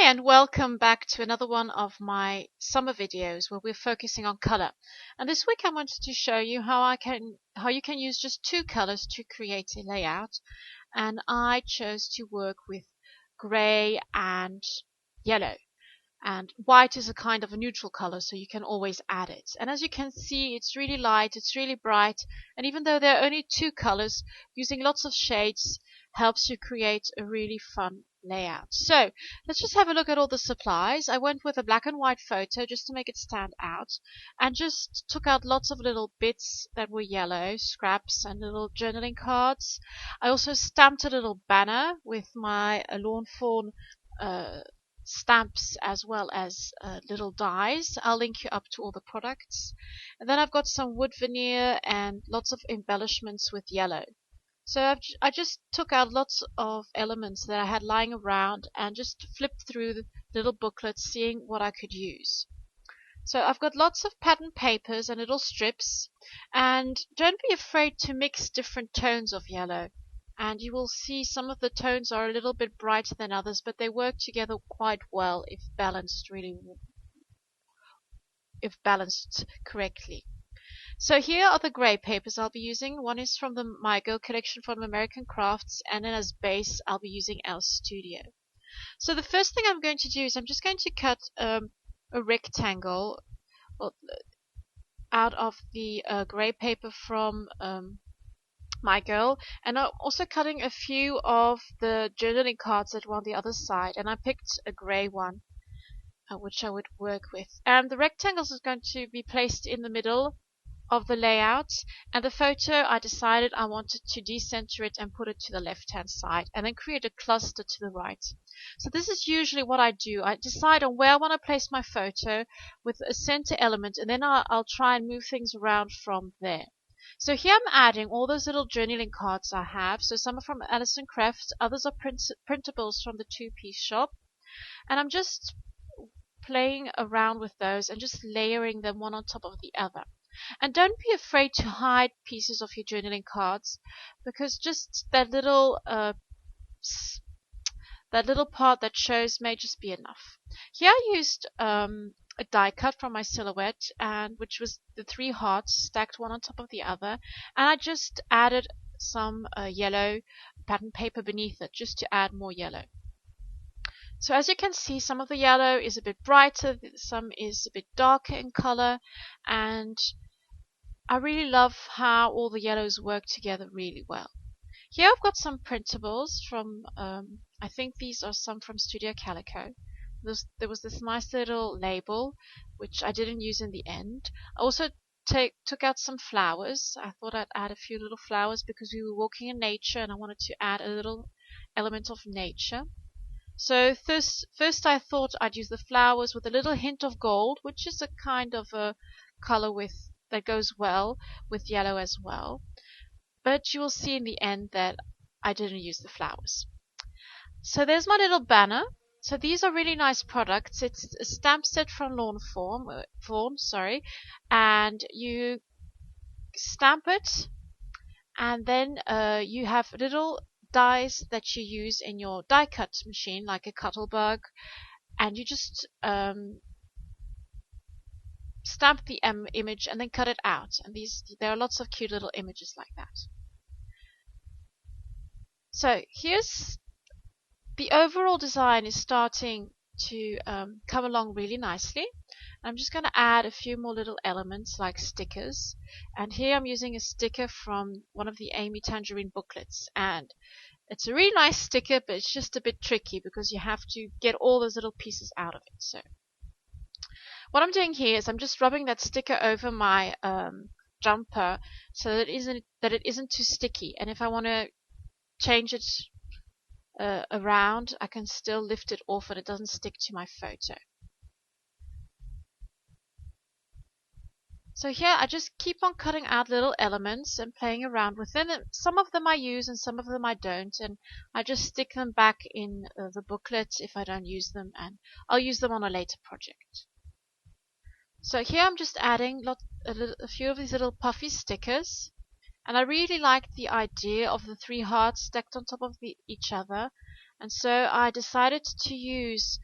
and welcome back to another one of my summer videos where we're focusing on color. And this week I wanted to show you how you can use just two colors to create a layout. And I chose to work with gray and yellow. And white is a kind of a neutral color, so you can always add it. And as you can see, it's really light, it's really bright, and even though there are only two colors, using lots of shades helps you create a really fun layout. So let's just have a look at all the supplies. I went with a black and white photo just to make it stand out, and just took out lots of little bits that were yellow, scraps and little journaling cards. I also stamped a little banner with my lawn fawn stamps as well as little dies. I'll link you up to all the products. And then I've got some wood veneer and lots of embellishments with yellow. So I just took out lots of elements that I had lying around and just flipped through the little booklets, seeing what I could use. So I've got lots of pattern papers and little strips, and don't be afraid to mix different tones of yellow. And you will see some of the tones are a little bit brighter than others, but they work together quite well if balanced correctly. So here are the gray papers I'll be using. One is from the My Girl collection from American Crafts, and then as base I'll be using our Studio. So the first thing I'm going to do is I'm just going to cut a rectangle out of the gray paper from My Girl, and I'm also cutting a few of the journaling cards that were on the other side, and I picked a gray one which I would work with. And the rectangles is going to be placed in the middle of the layout, and the photo I decided I wanted to decenter it and put it to the left hand side, and then create a cluster to the right. So this is usually what I do. I decide on where I want to place my photo with a center element, and then I'll try and move things around from there. So here I'm adding all those little journaling cards I have. So some are from Alison Crafts, others are printables from the two-piece shop, and I'm just playing around with those and just layering them one on top of the other. And don't be afraid to hide pieces of your journaling cards, because just that little part that shows may just be enough. Here I used a die cut from my silhouette, and which was the three hearts stacked one on top of the other, and I just added some yellow pattern paper beneath it just to add more yellow. So as you can see, some of the yellow is a bit brighter, some is a bit darker in color, and I really love how all the yellows work together really well. Here I've got some printables from, I think these are some from Studio Calico. There was this nice little label, which I didn't use in the end. I also took out some flowers. I thought I'd add a few little flowers because we were walking in nature and I wanted to add a little element of nature. So first I thought I'd use the flowers with a little hint of gold, which is a kind of a color that goes well with yellow as well. But you will see in the end that I didn't use the flowers. So there's my little banner. So these are really nice products. It's a stamp set from Lawn Fawn, and you stamp it, and then you have little dies that you use in your die cut machine, like a Cuttlebug, and you just stamp the image and then cut it out. And there are lots of cute little images like that. So here's the overall design is starting to come along really nicely. I'm just going to add a few more little elements like stickers, and here I'm using a sticker from one of the Amy Tangerine booklets, and it's a really nice sticker, but it's just a bit tricky because you have to get all those little pieces out of it. So what I'm doing here is I'm just rubbing that sticker over my jumper so that it isn't too sticky, and if I want to change it around, I can still lift it off and it doesn't stick to my photo. So here I just keep on cutting out little elements and playing around with them. Some of them I use and some of them I don't, and I just stick them back in the booklet if I don't use them, and I'll use them on a later project. So here I'm just adding a few of these little puffy stickers, and I really like the idea of the three hearts stacked on top of each other, and so I decided to use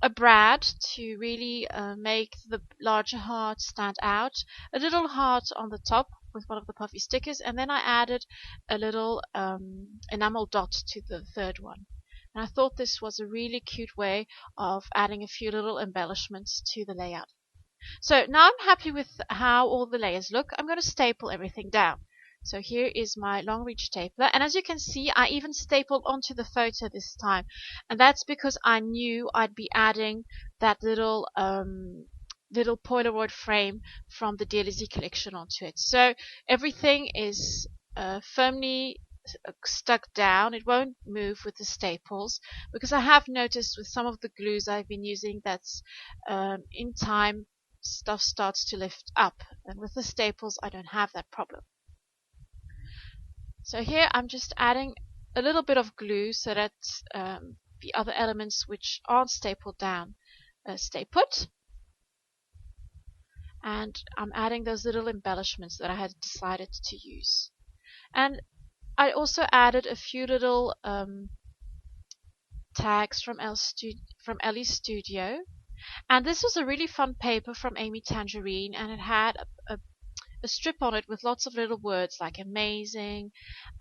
a brad to really make the larger heart stand out, a little heart on the top with one of the puffy stickers, and then I added a little enamel dot to the third one. And I thought this was a really cute way of adding a few little embellishments to the layout. So now I'm happy with how all the layers look. I'm going to staple everything down. So here is my long reach stapler, and as you can see, I even stapled onto the photo this time, and that's because I knew I'd be adding that little Polaroid frame from the Dear Lizzie collection onto it. So everything is firmly stuck down. It won't move with the staples, because I have noticed with some of the glues I've been using that's in time stuff starts to lift up, and with the staples I don't have that problem. So here I'm just adding a little bit of glue so that the other elements which aren't stapled down stay put. And I'm adding those little embellishments that I had decided to use. And I also added a few little tags from Ellie's Studio. And this was a really fun paper from Amy Tangerine, and it had a strip on it with lots of little words like amazing,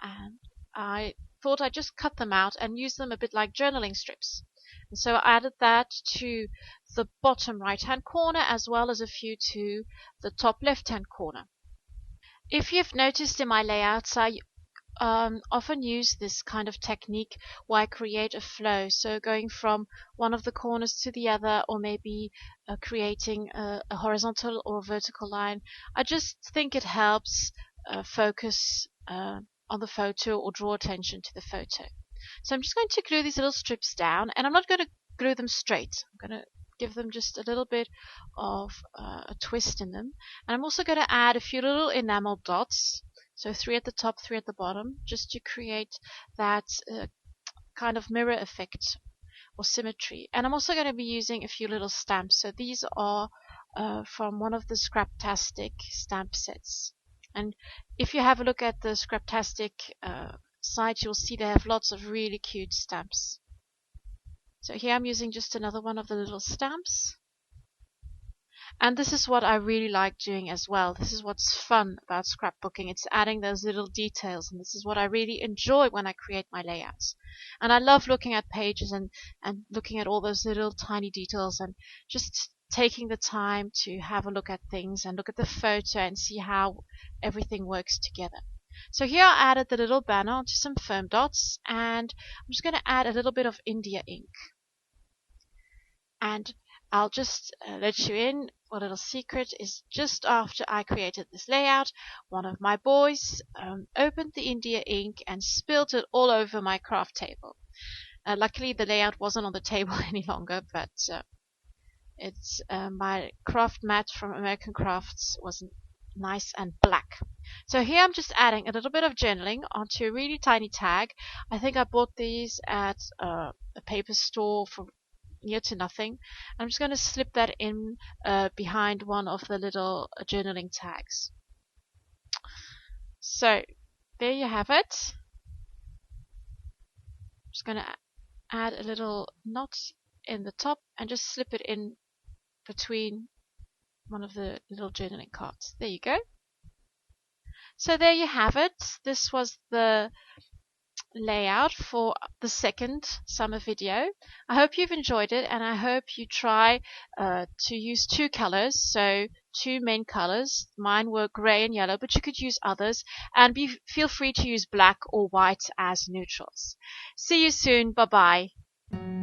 and I thought I'd just cut them out and use them a bit like journaling strips. And so I added that to the bottom right hand corner as well as a few to the top left hand corner. If you've noticed in my layouts, I often use this kind of technique where I create a flow, so going from one of the corners to the other, or maybe creating a horizontal or vertical line. I just think it helps focus on the photo or draw attention to the photo. So I'm just going to glue these little strips down, and I'm not going to glue them straight. I'm going to give them just a little bit of a twist in them, and I'm also going to add a few little enamel dots. So 3 at the top, 3 at the bottom, just to create that kind of mirror effect or symmetry. And I'm also going to be using a few little stamps. So these are from one of the Scraptastic stamp sets. And if you have a look at the Scraptastic site, you'll see they have lots of really cute stamps. So here I'm using just another one of the little stamps. And this is what I really like doing as well. This is what's fun about scrapbooking. It's adding those little details, and this is what I really enjoy when I create my layouts. And I love looking at pages and looking at all those little tiny details and just taking the time to have a look at things and look at the photo and see how everything works together. So here I added the little banner onto some foam dots, and I'm just going to add a little bit of India ink. And I'll just let you in. A little secret is just after I created this layout, one of my boys opened the India ink and spilled it all over my craft table. Luckily the layout wasn't on the table any longer, but it's my craft mat from American Crafts was nice and black. So here I'm just adding a little bit of journaling onto a really tiny tag. I think I bought these at a paper store for near to nothing. I'm just going to slip that in behind one of the little journaling tags. So there you have it. I'm just going to add a little knot in the top and just slip it in between one of the little journaling cards. There you go. So there you have it. This was the layout for the second summer video. I hope you've enjoyed it, and I hope you try to use 2 colors, so 2 main colors. Mine were gray and yellow, but you could use others, and feel free to use black or white as neutrals. See you soon. Bye bye.